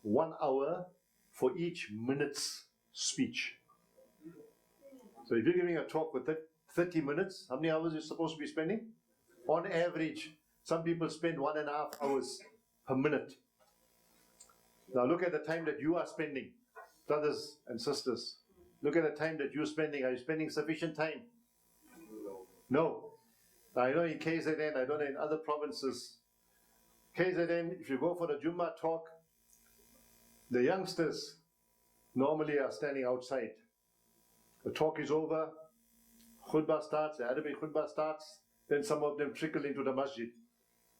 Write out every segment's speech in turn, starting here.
1 hour for each minute's speech. So if you're giving a talk for 30 minutes, how many hours are you supposed to be spending? On average, some people spend 1.5 hours per minute. Now look at the time that you are spending, brothers and sisters. Look at the time that you're spending. Are you spending sufficient time? No. Now I know in KZN, I don't know in other provinces. KZN, if you go for the Jummah talk, the youngsters normally are standing outside. The talk is over, khutbah starts, the Arabic khutbah starts, then some of them trickle into the masjid.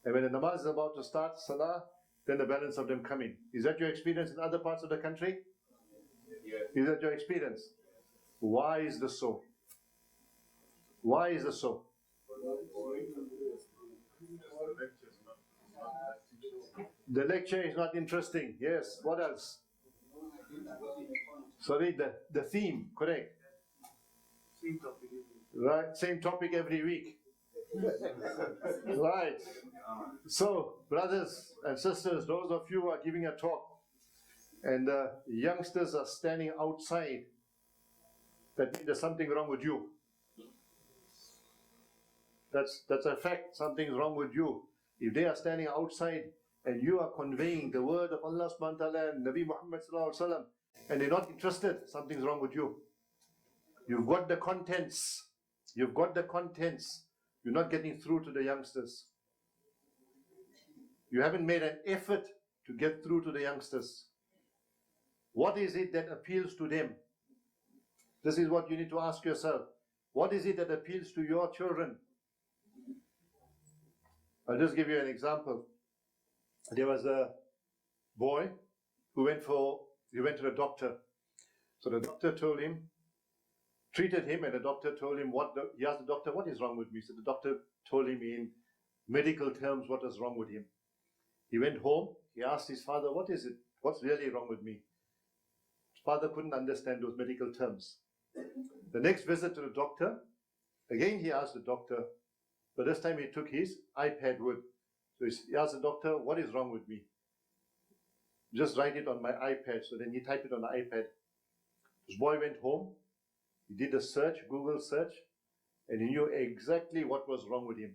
And when the namaz is about to start, salah, then the balance of them come in. Is that your experience in other parts of the country? Yes. Is that your experience? Why is this so? Why is this so? The lecture is not interesting. Yes, what else? Sorry, the theme, correct. Same topic. Right, same topic every week. Right. So, brothers and sisters, those of you who are giving a talk, and the youngsters are standing outside, that means there's something wrong with you. That's a fact. Something's wrong with you. If they are standing outside and you are conveying the word of Allah subhanahu wa ta'ala and Nabi Muhammad sallallahu alaihi wasallam, and they're not interested, something's wrong with you. You've got the contents. You've got the contents. You're not getting through to the youngsters. You haven't made an effort to get through to the youngsters. What is it that appeals to them? This is what you need to ask yourself. What is it that appeals to your children? I'll just give you an example. There was a boy who went to the doctor. So the doctor treated him, and the doctor told him he asked the doctor, what is wrong with me? So the doctor told him in medical terms what was wrong with him. He went home, he asked his father, what is it? What's really wrong with me? His father couldn't understand those medical terms. The next visit to the doctor, again he asked the doctor, but this time he took his iPad with. So he asked the doctor, what is wrong with me? Just write it on my iPad. So then he typed it on the iPad. This boy went home, he did a search, Google search, and he knew exactly what was wrong with him.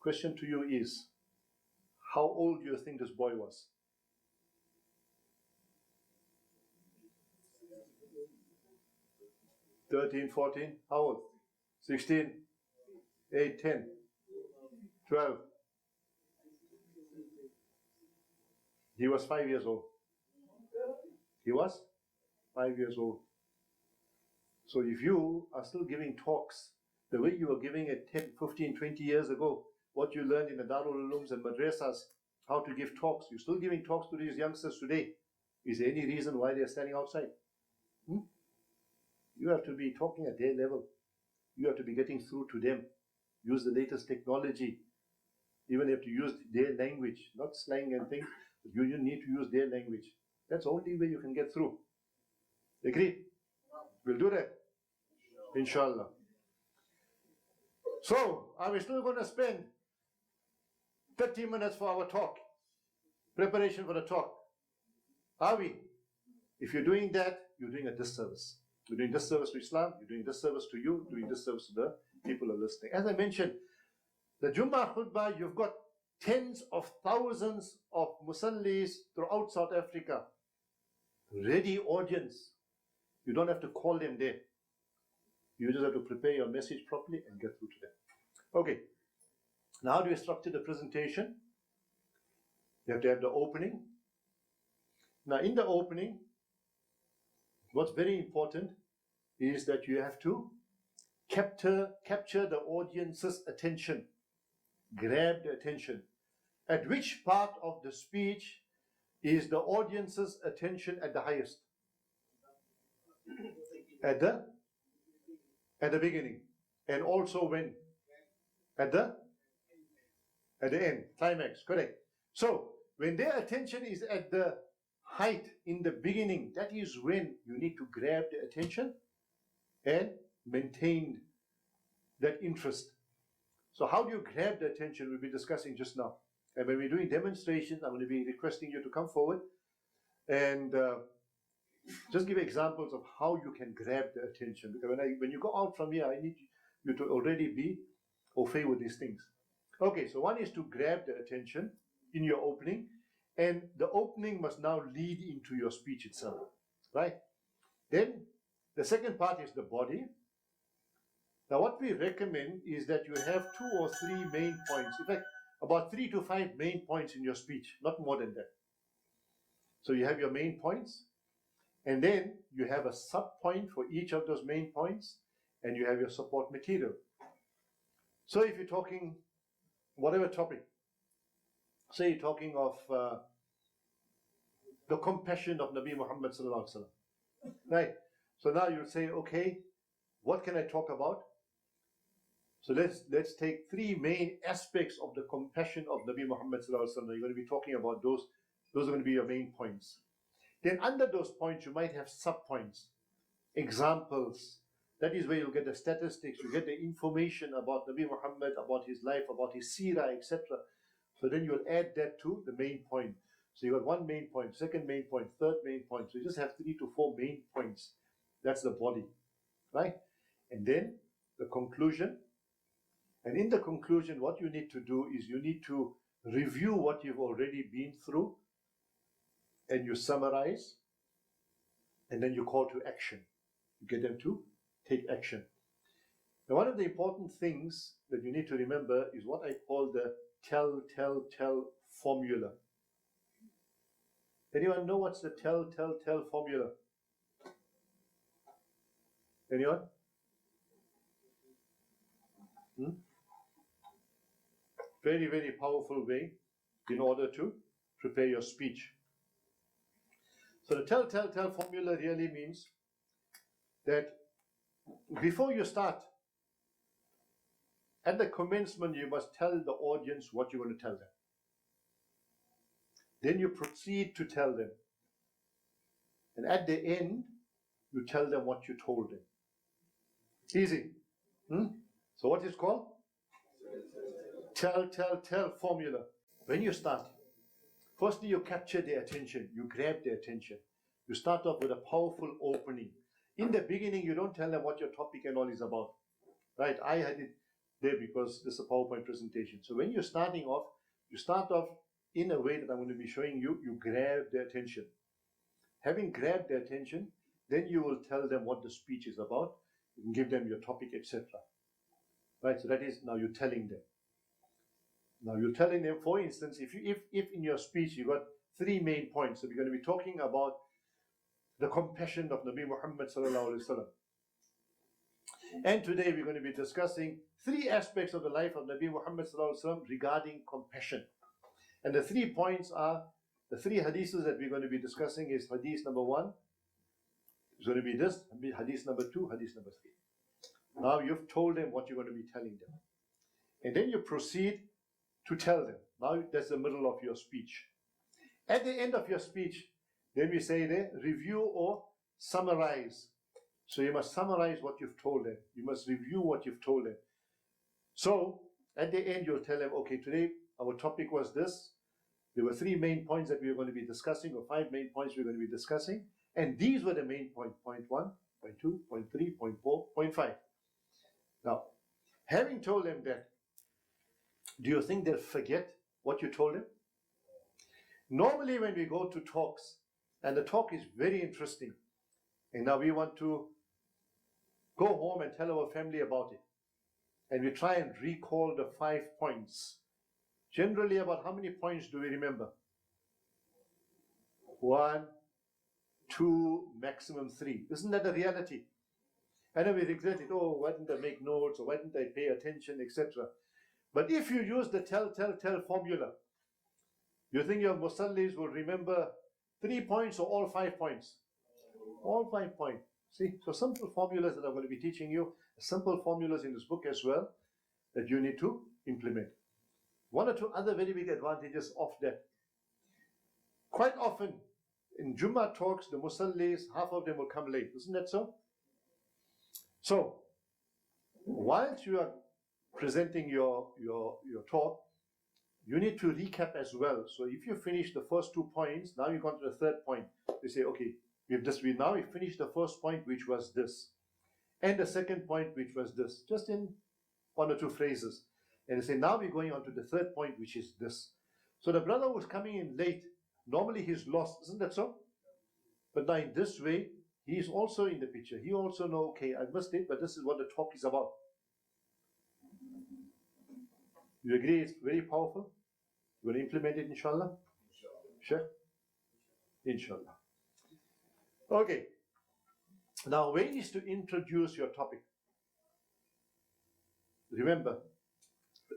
Question to you is, how old do you think this boy was? "13, 14, how old? 16, 8, 10, 12. He was 5 years old. He was 5 years old. So if you are still giving talks the way you were giving it 10, 15, 20 years ago, what you learned in the Darul Ulooms and Madrasas, how to give talks, you're still giving talks to these youngsters today. Is there any reason why they're standing outside? You have to be talking at their level. You have to be getting through to them. Use the latest technology. Even if you have to use their language, not slang and things, but you need to use their language. That's the only way you can get through. Agreed? We'll do that. Inshallah. So, are we still going to spend 30 minutes for our talk? Preparation for the talk. Are we? If you're doing that, you're doing a disservice. You're doing disservice to Islam, you're doing disservice to you, doing disservice to the people who are listening. As I mentioned, the Jummah khutbah, you've got tens of thousands of musallis throughout South Africa. Ready audience. You don't have to call them there. You just have to prepare your message properly and get through to them. Okay. Now how do you structure the presentation? You have to have the opening. Now in the opening, what's very important is that you have to capture the audience's attention. Grab the attention. At which part of the speech is the audience's attention at the highest? At the beginning. And also when? At the end. Climax, correct. So, when their attention is at the height in the beginning, that is when you need to grab the attention and maintain that interest. So how do you grab the attention we'll be discussing just now? And when we're doing demonstrations, I'm going to be requesting you to come forward and just give examples of how you can grab the attention. Because when you go out from here, I need you to already be au fait with these things. Okay, so one is to grab the attention in your opening, and the opening must now lead into your speech itself, right? Then the second part is the body. Now what we recommend is that you have 2 or 3 main points. In fact, about 3 to 5 main points in your speech, not more than that. So you have your main points, and then you have a sub-point for each of those main points, and you have your support material. So if you're talking whatever topic, say you're talking of the compassion of Nabi Muhammad sallallahu alaihi wasallam, right? So now you'll say, okay, what can I talk about? So let's take 3 main aspects of the compassion of Nabi Muhammad sallallahu alaihi wasallam. You're going to be talking about those. Those are going to be your main points. Then under those points, you might have sub-points, examples. That is where you'll get the statistics, you get the information about Nabi Muhammad, about his life, about his seerah, etc. So then you'll add that to the main point. So you got 1 main point, 2nd main point, 3rd main point. So you just have 3 to 4 main points. That's the body, right? And then the conclusion. And in the conclusion, what you need to do is you need to review what you've already been through, and you summarize, and then you call to action. You get them to take action. Now, one of the important things that you need to remember is what I call the tell formula. Anyone know what's the tell formula? Anyone? Very, very powerful way in order to prepare your speech. So the tell formula really means that before you start, at the commencement, you must tell the audience what you're going to tell them. Then you proceed to tell them. And at the end, you tell them what you told them. Easy. So what is called? Tell formula. When you start, firstly, you capture their attention. You grab their attention. You start off with a powerful opening. In the beginning, you don't tell them what your topic and all is about. Right? I had it there because this is a PowerPoint presentation. So when you're starting off, you start off in a way that I'm going to be showing you. You grab their attention. Having grabbed their attention, then you will tell them what the speech is about. You can give them your topic, etc. Right? So that is now you're telling them. Now you're telling them, for instance, if in your speech you got 3 main points, so we're going to be talking about the compassion of Nabi Muhammad sallallahu alaihi wasallam. And today we're going to be discussing 3 aspects of the life of Nabi Muhammad sallallahu alaihi wasallam regarding compassion. And the 3 points are, the 3 hadiths that we're going to be discussing is hadith number 1, it's going to be this, hadith number 2, hadith number 3. Now you've told them what you're going to be telling them. And then you proceed to tell them. Now that's the middle of your speech. At the end of your speech, then we say there, review or summarize. So you must summarize what you've told them. You must review what you've told them. So at the end, you'll tell them, okay, today our topic was this. There were 3 main points that we were going to be discussing, or 5 main points we were going to be discussing. And these were the main points, point 1, point 2, point 3, point 4, point 5. Now, having told them that, do you think they'll forget what you told them? Normally when we go to talks, and the talk is very interesting, and now we want to go home and tell our family about it, and we try and recall the 5 points. Generally, about how many points do we remember? 1, 2, maximum 3. Isn't that the reality? And then we regret it. Oh, why didn't I make notes, or why didn't I pay attention, etc. But if you use the tell formula, you think your musallis will remember 3 points or all 5 points? All 5 points. See, so simple formulas that I'm going to be teaching you, simple formulas in this book as well, that you need to implement. 1 or 2 other very big advantages of that. Quite often, in Jummah talks, the musallis, half of them will come late. Isn't that so? So, whilst you are presenting your talk, you need to recap as well. So if you finish the first 2 points, now you go to the third point. You say, okay, we finished the first point, which was this, and the second point, which was this, just in 1 or 2 phrases. And you say, now we're going on to the third point, which is this. So the brother who's coming in late, normally he's lost, isn't that so? But now in this way, he is also in the picture. He also know, okay, I missed it, but this is what the talk is about. You agree it's very powerful? You going to implement it, inshallah? Sure? Inshallah. Okay. Now, way is to introduce your topic. Remember,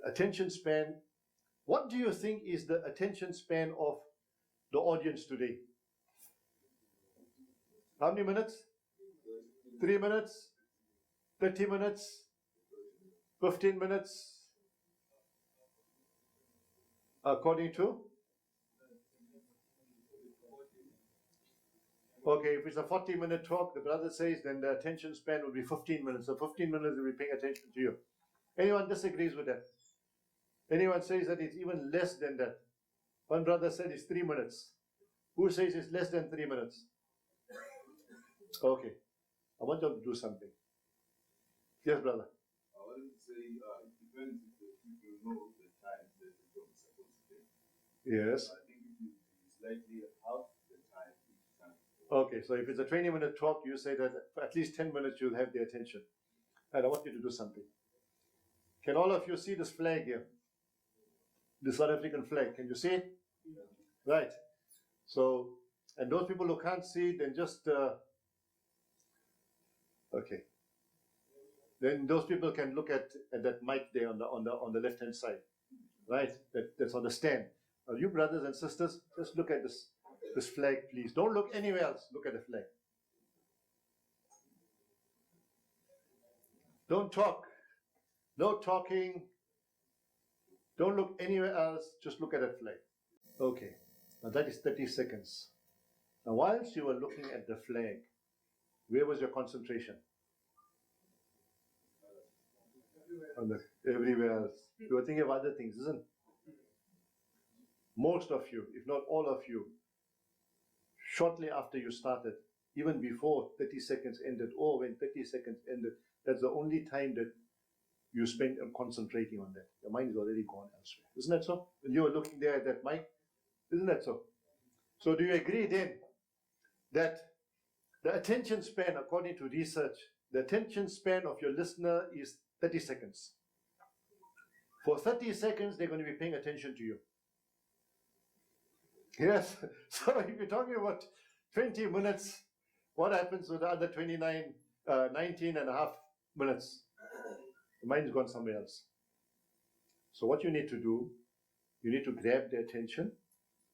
attention span. What do you think is the attention span of the audience today? How many minutes? 3 minutes? 30 minutes? 15 minutes? According to? Okay, if it's a 40-minute talk, the brother says, then the attention span will be 15 minutes. So 15 minutes will be paying attention to you. Anyone disagrees with that? Anyone says that it's even less than that? One brother said it's 3 minutes. Who says it's less than 3 minutes? Okay. I want you to do something. Yes, brother. I wanted to say it depends if the people know the time that the job is supposed to take. Yes. I think it will be slightly half the time each time. Okay, so if it's a 20-minute talk, you say that for at least 10 minutes you'll have the attention. And I want you to do something. Can all of you see this flag here? The South African flag. Can you see it? Yeah. Right. So, and those people who can't see it, then just okay. Then those people can look at that mic there on the left-hand side, right? That's on the stand. Now, you brothers and sisters, just look at this flag, please. Don't look anywhere else. Look at the flag. Don't talk. No talking. Don't look anywhere else. Just look at that flag. Okay. Now that is 30 seconds. Now, whilst you were looking at the flag, where was your concentration? Everywhere else. You were thinking of other things, isn't it? Most of you, if not all of you, shortly after you started, even before 30 seconds ended, or when 30 seconds ended, that's the only time that you spent on concentrating on that. Your mind is already gone elsewhere. Isn't that so? When you were looking there at that mic, isn't that so? So do you agree then that the attention span, according to research, the attention span of your listener is 30 seconds. For 30 seconds, they're going to be paying attention to you. Yes. So if you're talking about 20 minutes, what happens with the other 19 and a half minutes? The mind's gone somewhere else. So what you need to do, you need to grab their attention,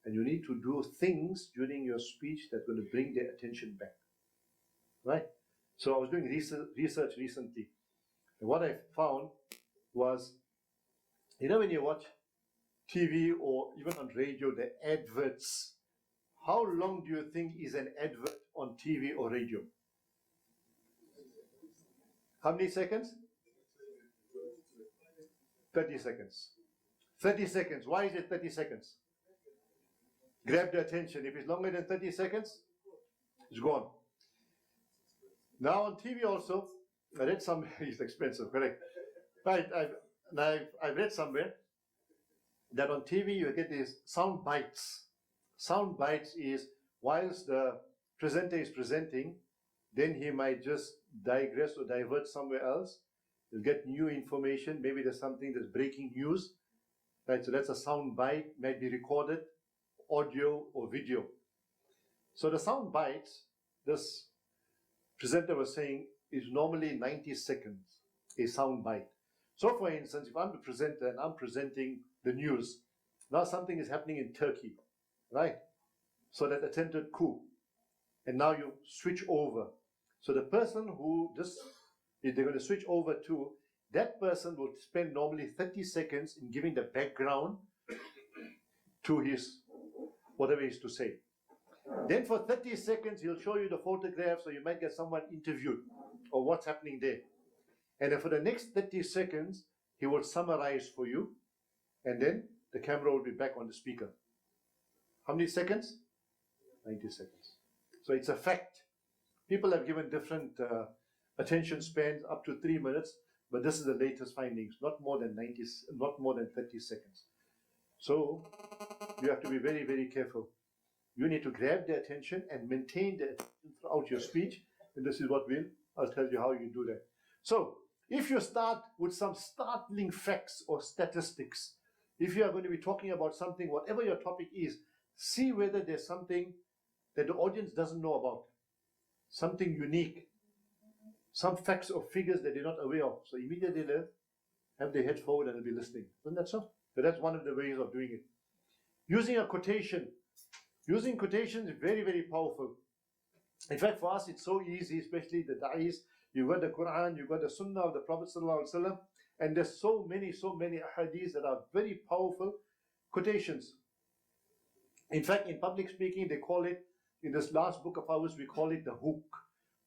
and you need to do things during your speech that's going to bring their attention back. Right? So I was doing research recently. And what I found was, you know, when you watch TV or even on radio, the adverts, how long do you think is an advert on TV or radio? How many seconds? 30 seconds. 30 seconds. Why is it 30 seconds? Grab the attention. If it's longer than 30 seconds, it's gone. Now on TV also, I read somewhere, it's expensive, correct? Right, I've read somewhere that on TV you get these sound bites. Sound bites is whilst the presenter is presenting, then he might just digress or divert somewhere else. You'll get new information. Maybe there's something that's breaking news. Right, so that's a sound bite, might be recorded, audio or video. So the sound bites, this presenter was saying, is normally 90 seconds, a sound bite. So for instance, if I'm the presenter and I'm presenting the news, now something is happening in Turkey, right? So that attempted coup. And now you switch over. So the person who they're going to switch over to, that person will spend normally 30 seconds in giving the background to his, whatever he's to say. Then for 30 seconds, he'll show you the photographs, or you might get someone interviewed, or what's happening there. And then for the next 30 seconds, he will summarize for you, and then the camera will be back on the speaker. How many seconds? 90 seconds. So it's a fact. People have given different attention spans up to 3 minutes, but this is the latest findings, not more than 30 seconds. So you have to be very, very careful. You need to grab their attention and maintain their attention throughout your speech, and this is what I'll tell you how you do that. So if you start with some startling facts or statistics, if you are going to be talking about something, whatever your topic is, see whether there's something that the audience doesn't know about, something unique, some facts or figures that they're not aware of. So immediately they'll have their head forward and they'll be listening. Isn't that so? So that's one of the ways of doing it. Using a quotation. Using quotations is very, very powerful. In fact, for us, it's so easy, especially the da'is. You've got the Quran, you've got the Sunnah of the Prophet ﷺ, and there's so many ahadiths that are very powerful quotations. In fact, in public speaking, they call it, in this last book of ours, we call it the hook.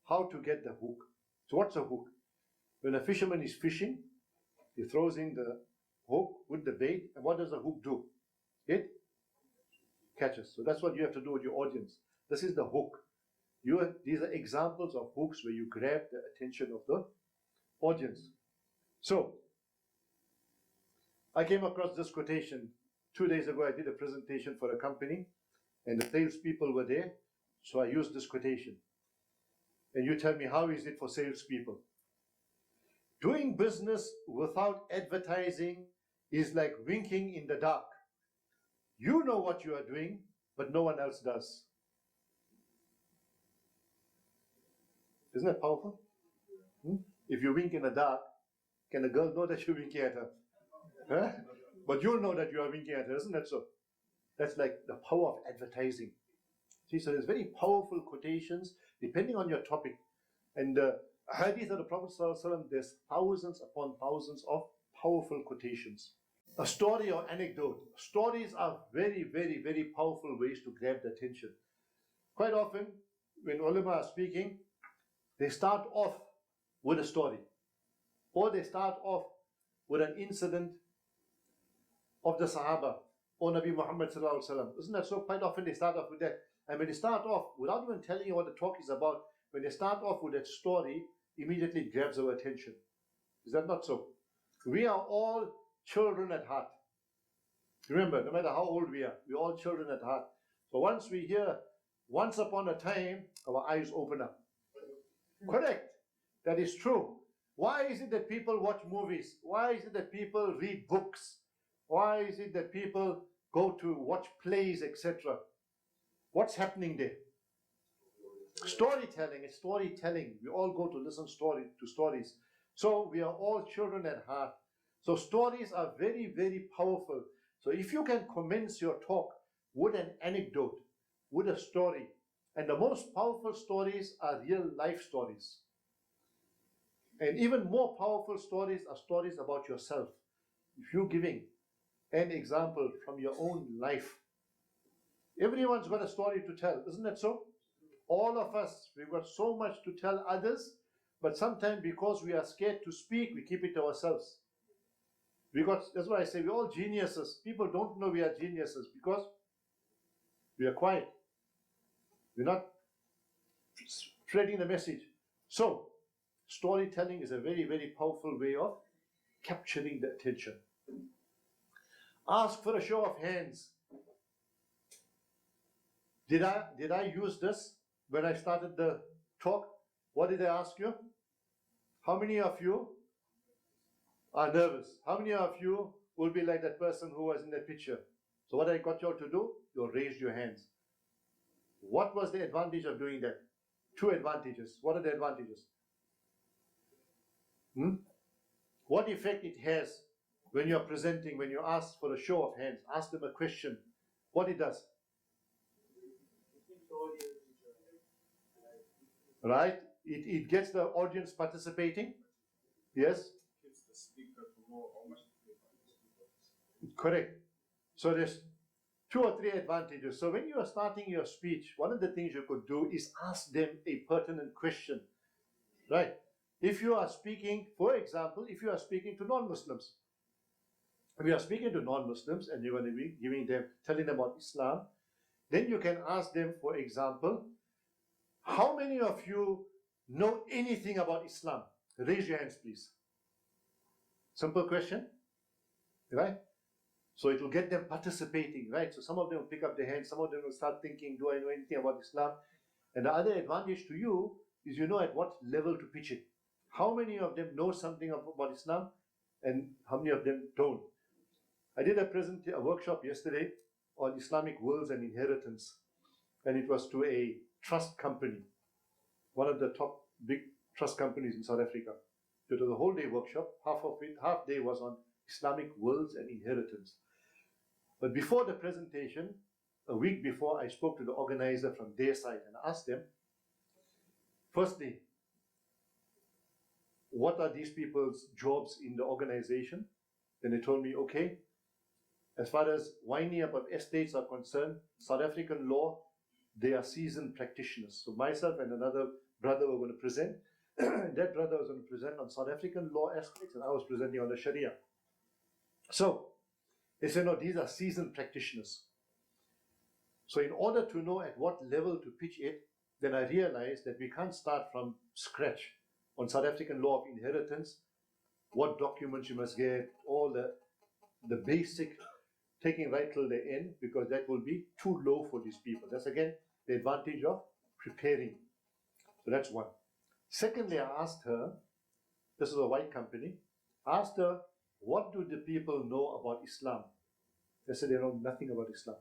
How to get the hook. So what's a hook? When a fisherman is fishing, he throws in the hook with the bait, and what does the hook do? It catches. So that's what you have to do with your audience. This is the hook. These are examples of hooks where you grab the attention of the audience. So, I came across this quotation 2 days ago. I did a presentation for a company, and the salespeople were there, so I used this quotation. And you tell me, how is it for salespeople? Doing business without advertising is like winking in the dark. You know what you are doing, but no one else does. Isn't that powerful? If you wink in the dark, can a girl know that you're winking at her? Huh? But you'll know that you are winking at her, isn't that so? That's like the power of advertising. See, so there's very powerful quotations depending on your topic. And the hadith of the Prophet ﷺ, there's thousands upon thousands of powerful quotations. A story or anecdote. Stories are very, very, very powerful ways to grab the attention. Quite often, when ulama are speaking, they start off with a story, or they start off with an incident of the Sahaba or Nabi Muhammad sallallahu alaihi wasallam. Isn't that so? Quite often they start off with that. And when they start off, without even telling you what the talk is about, when they start off with that story, immediately it grabs our attention. Is that not so? We are all children at heart. Remember, no matter how old we are, we're all children at heart. So once we hear, once upon a time, our eyes open up. Correct. That is true. Why is it that people watch movies? Why is it that people read books? Why is it that people go to watch plays, etc.? What's happening there? Storytelling. It's storytelling. We all go to listen to stories. So we are all children at heart. So stories are very, very powerful. So if you can commence your talk with an anecdote, with a story, and the most powerful stories are real life stories. And even more powerful stories are stories about yourself. If you're giving an example from your own life, everyone's got a story to tell, isn't that so? All of us, we've got so much to tell others, but sometimes because we are scared to speak, we keep it to ourselves. That's why I say we're all geniuses. People don't know we are geniuses because we are quiet. We're not spreading the message. So, storytelling is a very, very powerful way of capturing the attention. Ask for a show of hands. Did I use this when I started the talk? What did I ask you? How many of you are nervous? How many of you will be like that person who was in that picture? So what I got you all to do? You raised your hands. What was the advantage of doing that? 2 advantages. What are the advantages? What effect it has when you're presenting, when you ask for a show of hands, ask them a question, what it does? Right? It gets the audience participating. Yes? Gives the speaker to know how much to pay. Correct. So there's 2 or 3 advantages. So when you are starting your speech, one of the things you could do is ask them a pertinent question. Right? If you are speaking, for example, if you are speaking to non-Muslims, we are speaking to non-Muslims and you're going to be telling them about Islam, then you can ask them, for example, how many of you know anything about Islam? Raise your hands, please. Simple question, right? So it will get them participating, right? So some of them will pick up their hands, some of them will start thinking, do I know anything about Islam? And the other advantage to you is you know at what level to pitch it. How many of them know something about Islam and how many of them don't? I did a workshop yesterday on Islamic wills and inheritance, and it was to a trust company, one of the top big trust companies in South Africa. So it was a whole day workshop. Half day was on Islamic wills and inheritance. But before the presentation, a week before, I spoke to the organizer from their side and asked them, firstly, what are these people's jobs in the organization? Then they told me, okay, as far as winding up of estates are concerned, South African law, they are seasoned practitioners. So myself and another brother were going to present. That brother was going to present on South African law aspects, and I was presenting on the Sharia. So they said, no, these are seasoned practitioners. So in order to know at what level to pitch it, then I realized that we can't start from scratch on South African law of inheritance, what documents you must get, all the basic, taking right till the end, because that will be too low for these people. That's again the advantage of preparing. So that's one. Secondly, I asked her, this is a white company, asked her, what do the people know about Islam? They said they know nothing about Islam.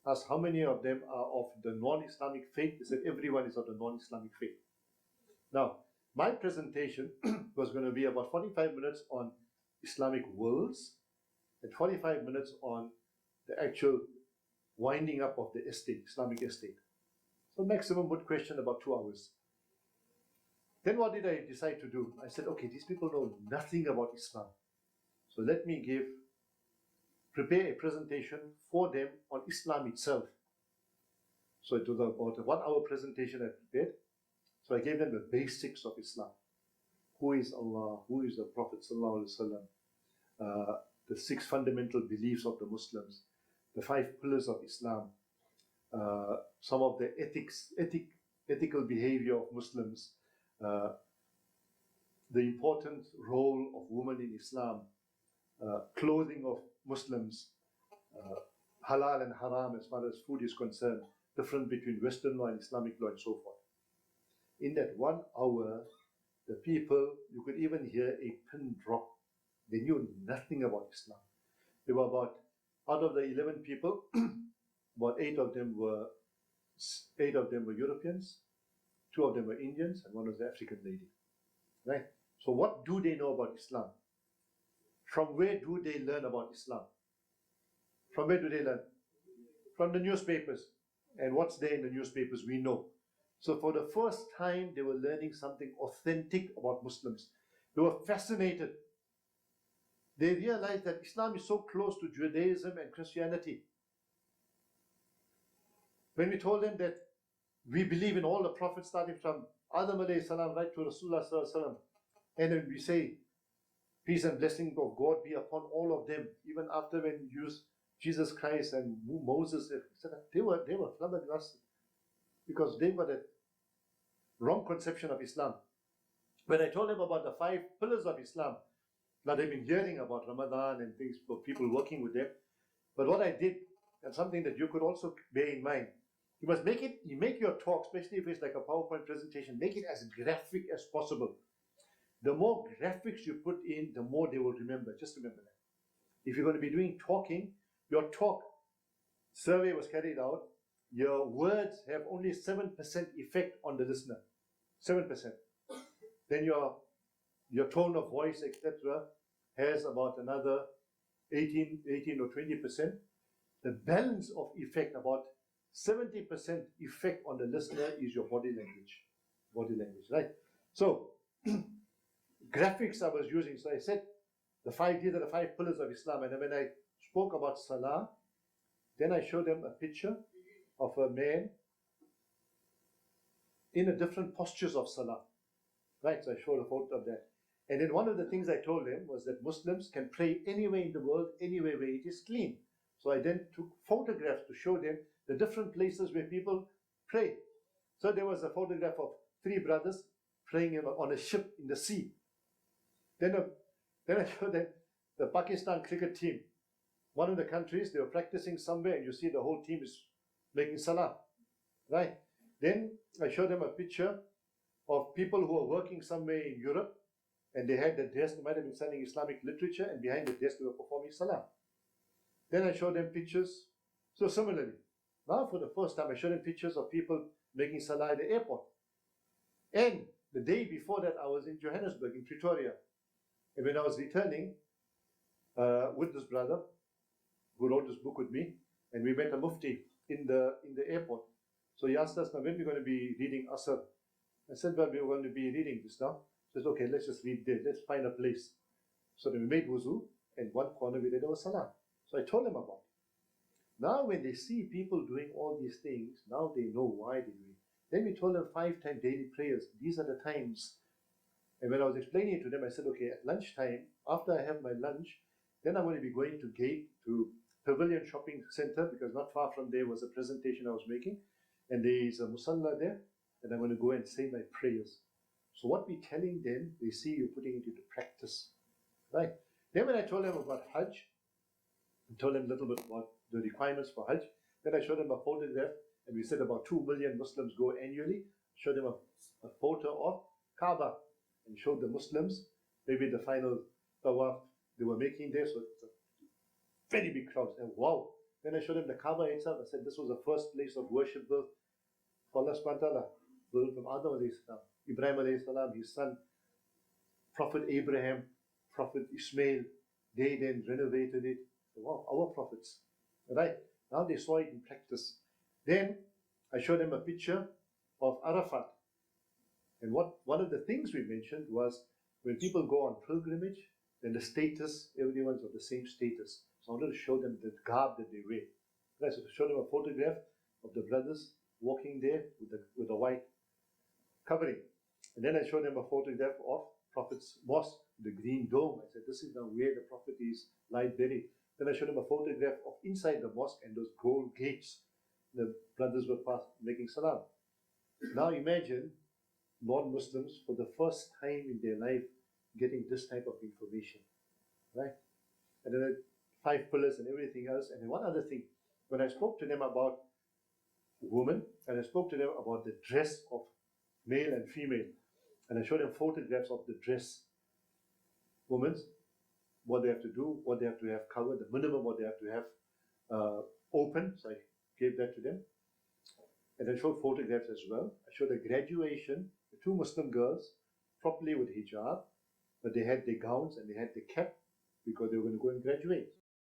Asked how many of them are of the non-Islamic faith. They said everyone is of the non-Islamic faith. Now, my presentation was going to be about 45 minutes on Islamic wills and 45 minutes on the actual winding up of the estate, Islamic estate. So maximum would question about 2 hours. Then what did I decide to do? I said, okay, these people know nothing about Islam. So let me prepare a presentation for them on Islam itself. So it was about a 1 hour presentation I prepared. So I gave them the basics of Islam. Who is Allah? Who is the Prophet Sallallahu Alaihi Wasallam? The 6 fundamental beliefs of the Muslims, the 5 pillars of Islam, some of the ethical behavior of Muslims, the important role of women in Islam, clothing of Muslims, halal and haram as far as food is concerned, difference between Western law and Islamic law, and so forth. In that 1 hour, the people, you could even hear a pin drop. They knew nothing about Islam. There were out of the 11 people, about 8 of them were Europeans, 2 of them were Indians, and 1 was the African lady. Right? So what do they know about Islam? From where do they learn about Islam? From where do they learn? From the newspapers. And what's there in the newspapers, we know. So for the first time, they were learning something authentic about Muslims. They were fascinated. They realized that Islam is so close to Judaism and Christianity. When we told them that we believe in all the prophets, starting from Adam alayhi salam right to Rasulullah sallallahu alaihi wasallam, and then we say, peace and blessing of God be upon all of them, even after when you use Jesus Christ and Moses, etc. They were flabbergasted because they got a wrong conception of Islam. When I told them about the 5 pillars of Islam, now they've been hearing about Ramadan and things for people working with them. But what I did, and something that you could also bear in mind, you make your talk, especially if it's like a PowerPoint presentation, make it as graphic as possible. The more graphics you put in, the more they will remember. Just remember that. If you're going to be doing talking, your talk survey was carried out, your words have only 7% effect on the listener. 7%. Then your tone of voice, etc., has about another 18 or 20%. The balance of effect, about 70% effect on the listener, is your body language. Body language, right? So, graphics I was using. So I said, these are the 5 pillars of Islam. And when I spoke about Salah, then I showed them a picture of a man in a different postures of Salah. Right, so I showed a photo of that. And then one of the things I told them was that Muslims can pray anywhere in the world, anywhere where it is clean. So I then took photographs to show them the different places where people pray. So there was a photograph of 3 brothers praying on a ship in the sea. Then I showed them the Pakistan cricket team. One of the countries, they were practicing somewhere, and you see the whole team is making salah. Right? Then I showed them a picture of people who are working somewhere in Europe, and they had the desk, they might have been studying Islamic literature, and behind the desk they were performing salah. Then I showed them pictures. So similarly, now for the first time I showed them pictures of people making salah at the airport. And the day before that I was in Johannesburg, in Pretoria. And when I was returning with this brother who wrote this book with me, and we met a mufti in the airport. So he asked us, now when we're going to be reading Asr? I said, well, we're going to be reading this now. He says, okay, let's just read there. Let's find a place. So then we made wuzu, and one corner we read our salah. So I told them about it. Now when they see people doing all these things, now they know why they're doing it. Then we told them 5-time daily prayers. These are the times. And when I was explaining it to them, I said, okay, at lunchtime, after I have my lunch, then I'm going to be going to Pavilion Shopping Center, because not far from there was a presentation I was making. And there is a musalla there, and I'm going to go and say my prayers. So what we're telling them, they see you're putting it into practice. Right? Then when I told them about Hajj, I told them a little bit about the requirements for Hajj. Then I showed them a photograph, and we said about 2 million Muslims go annually. Showed them a photo of Kaaba, and showed the Muslims, maybe the final tawaf they were making there. So it's a very big crowd. And wow. Then I showed them the Kaaba itself. I said this was the first place of worship built for Allah subhanahu wa ta'ala, built from Adam alayhi salam, Ibrahim alayhi salam, his son, Prophet Abraham, Prophet Ismail. They then renovated it. So, wow, our prophets. Right? Now they saw it in practice. Then I showed them a picture of Arafat. And one of the things we mentioned was when people go on pilgrimage, then the status, everyone's of the same status. So I wanted to show them the garb that they wear. Right? So to show them a photograph of the brothers walking there with a white covering. And then I showed them a photograph of Prophet's mosque, the green dome. I said, this is now where the Prophet is lie buried. Then I showed them a photograph of inside the mosque and those gold gates. The brothers were making salam. Now imagine non-Muslims for the first time in their life getting this type of information. Right? And then 5 pillars and everything else. And then one other thing, when I spoke to them about women, and I spoke to them about the dress of male and female, and I showed them photographs of the dress, women, what they have to do, what they have to have covered, the minimum what they have to have open. So I gave that to them. And I showed photographs as well. I showed a graduation, the 2 Muslim girls, properly with hijab, but they had their gowns and they had the cap because they were going to go and graduate.